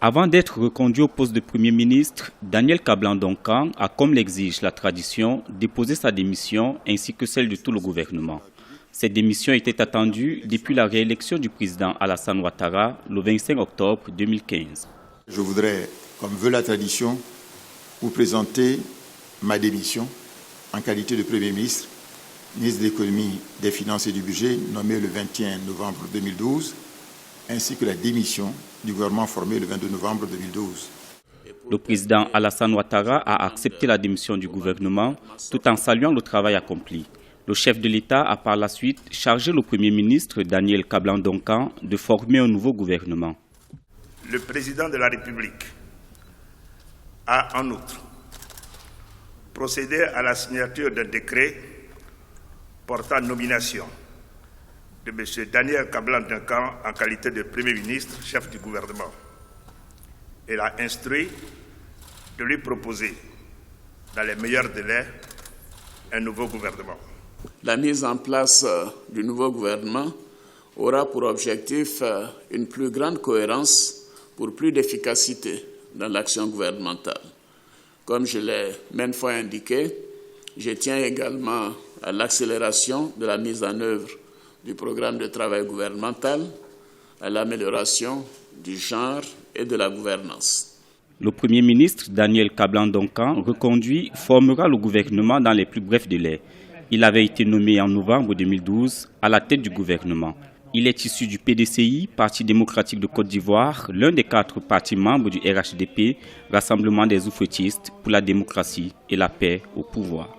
Avant d'être reconduit au poste de Premier ministre, Daniel Kablan-Donkan a, comme l'exige la tradition, déposé sa démission ainsi que celle de tout le gouvernement. Cette démission était attendue depuis la réélection du président Alassane Ouattara le 25 octobre 2015. Je voudrais, comme veut la tradition, vous présenter ma démission en qualité de Premier ministre, ministre de l'économie, des finances et du budget, nommé le 21 novembre 2012, ainsi que la démission du gouvernement formé le 22 novembre 2012. Le président Alassane Ouattara a accepté la démission du gouvernement tout en saluant le travail accompli. Le chef de l'État a par la suite chargé le Premier ministre Daniel Kablan-Donkan de former un nouveau gouvernement. Le président de la République a en outre procédé à la signature d'un décret portant nomination de M. Daniel Kablan-Donkan en qualité de Premier ministre, chef du gouvernement. Il a instruit de lui proposer, dans les meilleurs délais, un nouveau gouvernement. La mise en place du nouveau gouvernement aura pour objectif une plus grande cohérence pour plus d'efficacité dans l'action gouvernementale. Comme je l'ai maintes fois indiqué, je tiens également à l'accélération de la mise en œuvre du programme de travail gouvernemental, à l'amélioration du genre et de la gouvernance. Le Premier ministre Daniel Kablan-Donkan, reconduit, formera le gouvernement dans les plus brefs délais. Il avait été nommé en novembre 2012 à la tête du gouvernement. Il est issu du PDCI, Parti démocratique de Côte d'Ivoire, l'un des 4 partis membres du RHDP, Rassemblement des oufouettistes pour la démocratie et la paix au pouvoir.